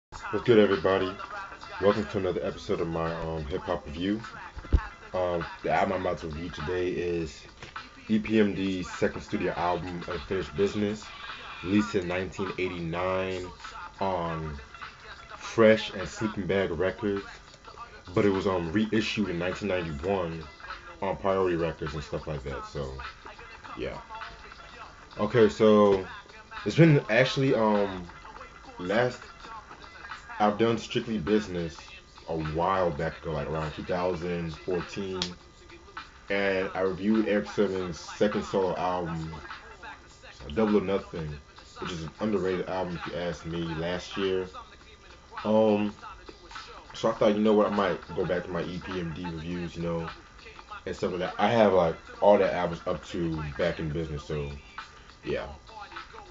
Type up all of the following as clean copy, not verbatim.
What's good, everybody? Welcome to another episode of my hip hop review. The album I'm about to review today is EPMD's second studio album, Unfinished Business, released in 1989 on Fresh and Sleeping Bag Records, but it was reissued in 1991 on Priority Records and stuff like that. So yeah. Okay, so it's been actually last I've done Strictly Business a while back ago, like around 2014, and I reviewed Eric Simmons' second solo album, Double or Nothing, which is an underrated album if you ask me, last year. Um, so I thought, you know what, I might go back to my EPMD reviews, and stuff like that. I have like all the albums up to Back in Business, so yeah.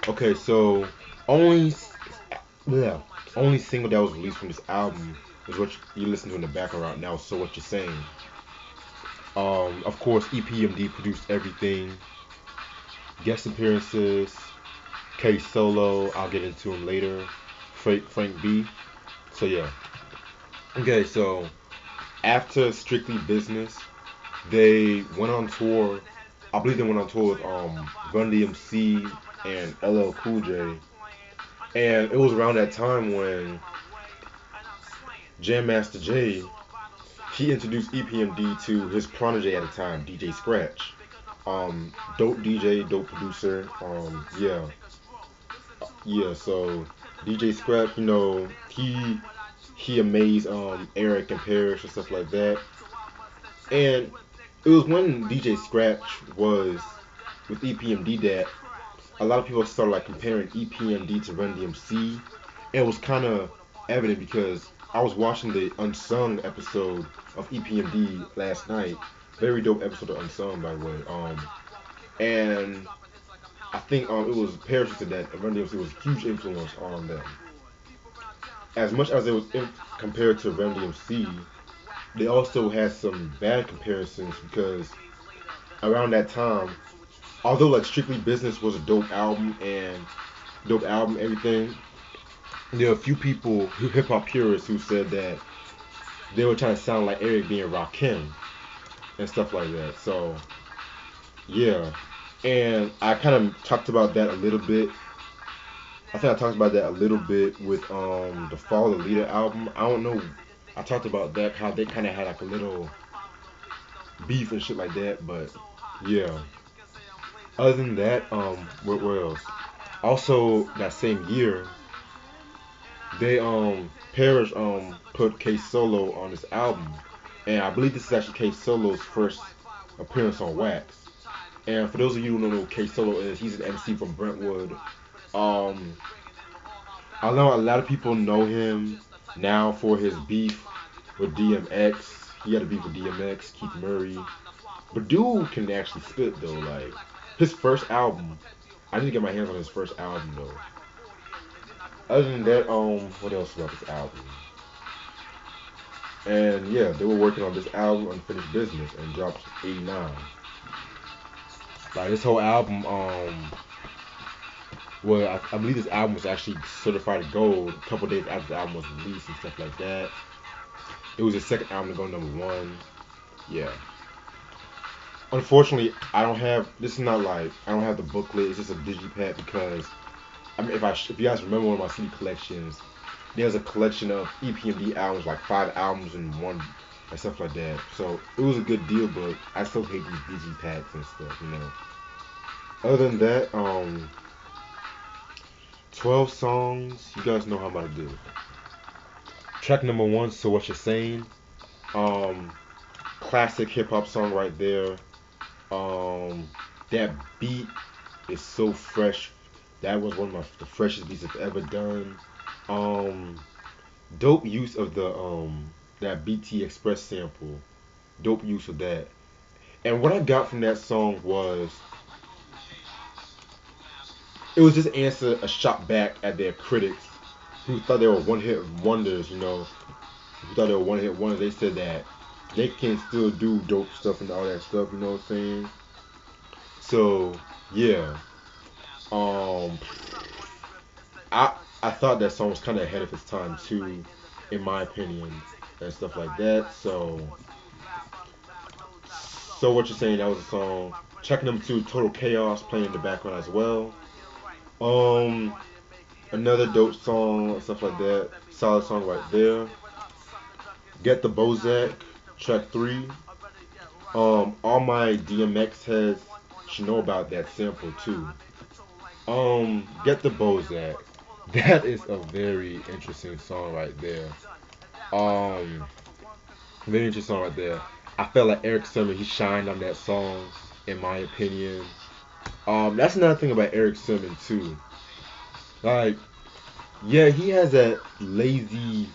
Okay, so only yeah, only single that was released from this album is what you listen to in the background right now. So what you're saying? Of course, EPMD produced everything. Guest appearances, K Solo. I'll get into him later. Frank B. So yeah. Okay, so after Strictly Business, they went on tour. I believe they went on tour with Run DMC and LL Cool J. And it was around that time when Jam Master Jay he introduced EPMD to his protege at the time, DJ Scratch. Dope DJ, dope producer. Yeah. So DJ Scratch, he amazed Eric and Parrish and stuff like that. And it was when DJ Scratch was with EPMD that a lot of people started like comparing EPMD to Run DMC. It was kind of evident because I was watching the Unsung episode of EPMD last night. Very dope episode of Unsung, by the way. And I think it was Paris who said that Run DMC was a huge influence on them. As much as it was compared to Run DMC, they also had some bad comparisons because around that time, although like Strictly Business was a dope album, everything, there are a few people, hip hop purists, who said that they were trying to sound like Eric being Rakim and stuff like that. So yeah, and I kind of talked about that a little bit. I think I talked about that a little bit with the Fall the Leader album. I don't know. I talked about that how they kind of had like a little beef and shit like that, but yeah. Other than that, what else? Also, that same year, they Parrish put K Solo on this album, and I believe this is actually K Solo's first appearance on Wax. And for those of you who don't know who K Solo is, he's an MC from Brentwood. Um, I know a lot of people know him now for his beef with DMX. He had a beef with DMX, Keith Murray. But dude can actually spit though. Like his first album, I need to get my hands on his first album though. Other than that, what else about this album? And yeah, they were working on this album, Unfinished Business, and dropped '89. Like this whole album, well, I believe this album was actually certified gold a couple days after the album was released and stuff like that. It was his second album to go #1. Yeah. Unfortunately, I don't have. This is not like I don't have the booklet. It's just a digipack because I mean, if you guys remember one of my CD collections, there's a collection of EPMD albums, like 5 albums in one, and stuff like that. So it was a good deal, but I still hate these digipacks and stuff. Other than that, 12 songs. You guys know how I'm about to do. Track #1, So What You're Saying. Um, Classic hip hop song right there. Um, that beat is so fresh. That was one of the freshest beats I've ever done. Um, Dope use of the that BT Express sample. Dope use of that. And what I got from that song was it was just answer a shot back at their critics who thought they were one hit wonders, who thought they were one hit wonders. They said that they can still do dope stuff and all that stuff, you know what I'm saying? So yeah. Um I I thought that song was kind of ahead of its time too, in my opinion, and stuff like that. So what you're saying? That was a song. Track number two, Total Chaos, playing in the background as well. Um, Another dope song, and stuff like that. Solid song right there. Get the Bozak, track three. All my DMX heads should know about that sample too. Get the Bozak. That is a very interesting song right there. Um, Very interesting song right there. I felt like Eric Sermon, he shined on that song, in my opinion. That's another thing about Eric Sermon too. Like, yeah, he has that lazy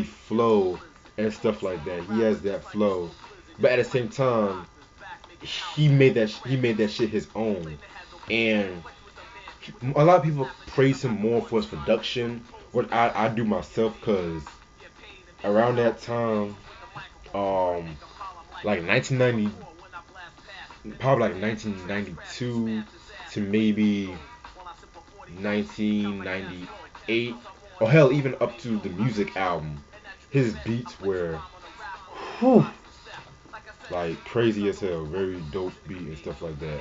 flow and stuff like that. He has that flow, but at the same time, he made that shit his own, and a lot of people praise him more for his production. What I do myself, cause around that time, um, like 1990, probably like 1992 to maybe 1998, or hell, even up to the music album, his beats were, whew, like crazy as hell, very dope beat and stuff like that.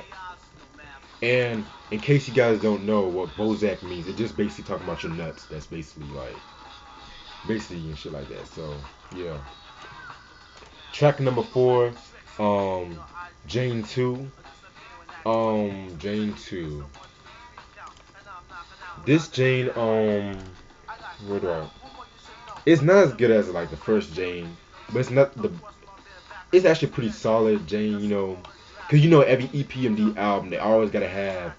And in case you guys don't know what Bozak means, it just basically talking about your nuts. That's basically like, basically and shit like that. So yeah. Track number four, um, Jane 2. Jane 2. This Jane, where do I? It's not as good as like the first Jane, but it's not the. It's actually pretty solid Jane, cause every EPMD album they always gotta have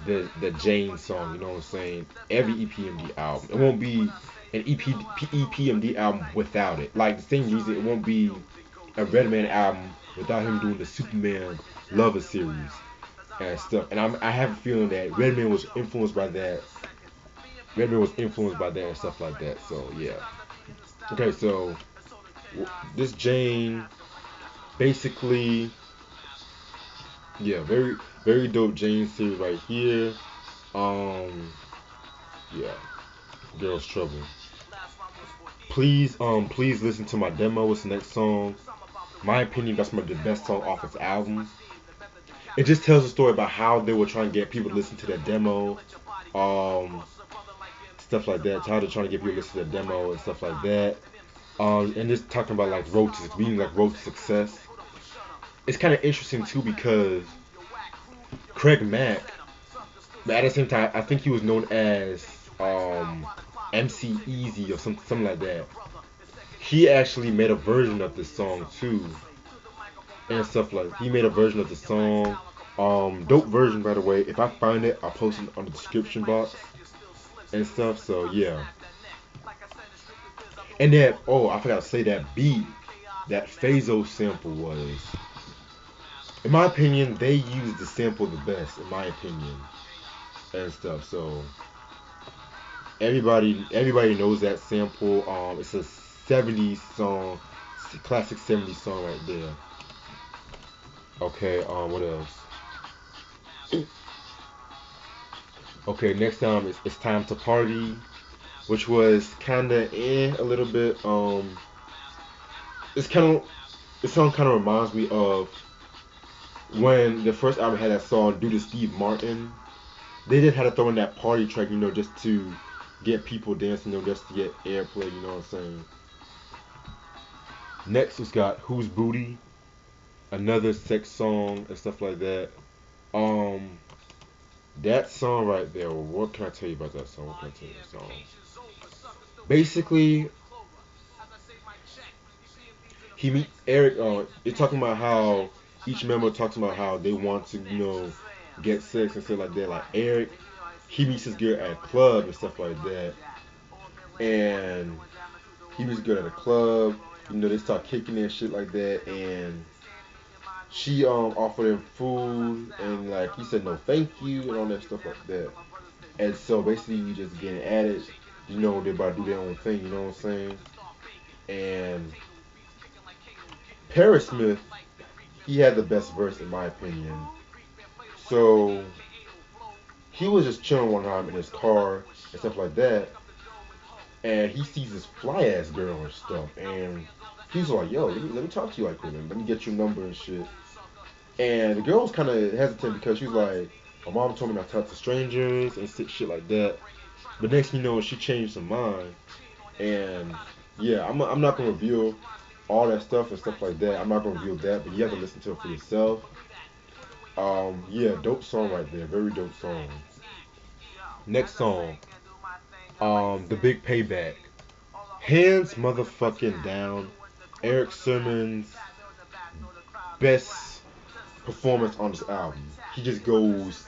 the Jane song. You know what I'm saying? Every EPMD album, it won't be an EPMD album without it. Like the same reason it won't be a Redman album without him doing the Superman Lover series and stuff. And I have a feeling that Redman was influenced by that. Redman was influenced by that and stuff like that. So yeah. Okay, so this Jane, basically, yeah, very dope Jane series right here. Um, yeah, Girls Trouble. Please listen to my demo. It's the next song. My opinion, that's the best song off his album. It just tells a story about how they were trying to get people to listen to that demo, um, stuff like that. How they're trying to get people to listen to the demo and stuff like that. And just talking about like being like road to success. It's kind of interesting too because Craig Mack, but at the same time, I think he was known as MC Easy or something like that. He actually made a version of this song too, and stuff like. He made a version of the song. Dope version, by the way. If I find it, I'll post it on the description box and stuff. So yeah. And that, oh, I forgot to say that beat, that Phaso sample was, in my opinion, they used the sample the best, in my opinion, and stuff. So everybody knows that sample. It's a '70s song, classic '70s song right there. Okay. What else? Okay. Next time it's time to party, which was kinda a little bit. It's kind of this song kind of reminds me of when the first album had that song due to Steve Martin. They just had to throw in that party track, just to get people dancing, just to get airplay. You know what I'm saying? Next, it's got Who's Booty, another sex song and stuff like that. Um, that song right there. What can I tell you about that song? What can I tell you about that song? Basically, he meet Eric. They're talking about how each member talks about how they want to, get sex and stuff like that. Like Eric, he meets his girl at a club and stuff like that, and he meets a girl at a club. They start kicking and shit like that, and she offered him food, and like he said no thank you and all that stuff like that. And so basically we just getting at it. They about to do their own thing. You know what I'm saying? And Paris Smith, he had the best verse in my opinion. So he was just chilling one time in his car and stuff like that, and he sees this fly ass girl and stuff, and he's like, "Yo, let me talk to you like quick, let me get your number and shit." And the girl was kind of hesitant because she was like, "My mom told me not to talk to strangers and shit like that." But next thing you know, she changed her mind, and yeah, I'm not gonna reveal all that stuff and stuff like that. I'm not gonna reveal that, but you have to listen to it for yourself. Yeah, dope song right there, very dope song. Next song, The Big Payback. Hands motherfucking down. Eric Simmons' best performance on this album. He just goes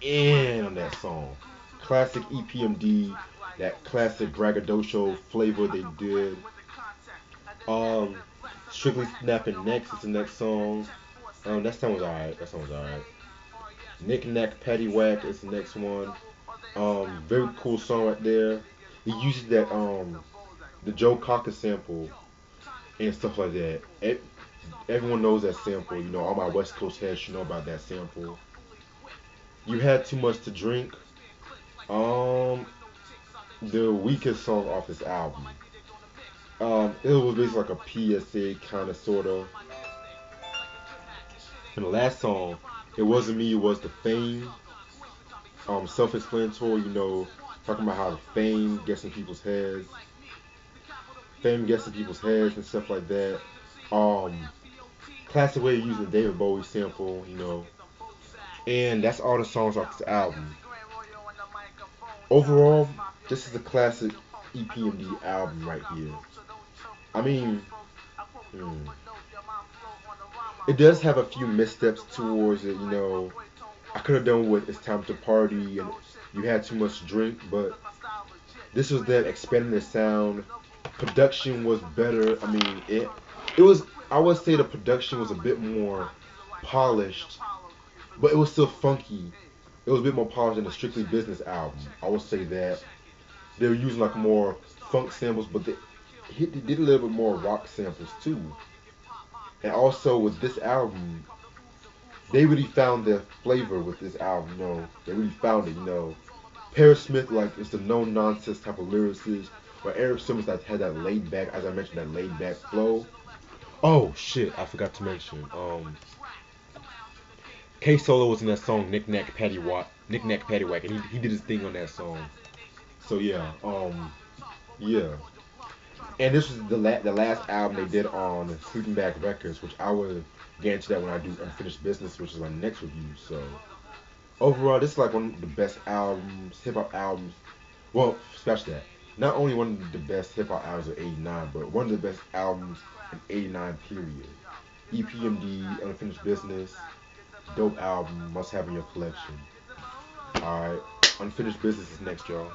in on that song. Classic EPMD, that classic braggadocio flavor they did. Um, Strictly Snapping Necks is the next song. That song was alright. That song was alright. Knick Knack Paddywhack is the next one. Very cool song right there. He uses that the Joe Cocker sample and stuff like that. Everyone knows that sample. You know, all my West Coast heads should know about that sample. You Had Too Much to Drink. Um, the weakest song off this album. It was basically like a PSA kind of sort of. And the last song, It Wasn't Me, It Was the Fame. Self-explanatory. You know, talking about how the fame gets in people's heads. Fame gets in people's heads and stuff like that. Um, Classic way of using the David Bowie sample. You know, and that's all the songs off this album. Overall, this is a classic EPMD album right here. I mean, hmm, it does have a few missteps towards it. You know, I could have done with It's Time to Party and You Had Too Much to Drink, but this was them expanding the sound. Production was better. I mean, it was. I would say the production was a bit more polished, but it was still funky. It was a bit more polished than the Strictly Business album. I would say that they were using like more funk samples, but they did a little bit more rock samples too. And also with this album, they really found their flavor with this album. You know, they really found it. You know, Paris Smith like is the no nonsense type of lyricist, where Eric Simmons like had that laid back, as I mentioned, that laid back flow. Oh shit, I forgot to mention. K Solo was in that song Knick Knack Paddywhack, and he did his thing on that song. So yeah, yeah. And this was the last album they did on Sleeping Bag Records, which I will get into that when I do Unfinished Business, which is my next review. So overall, this is like one of the best albums, hip hop albums. Well, scratch that. Not only one of the best hip hop albums of '89, but one of the best albums in '89 period. EPMD, Unfinished Business, dope album, must have in your collection. Alright, Unfinished Business is next, y'all.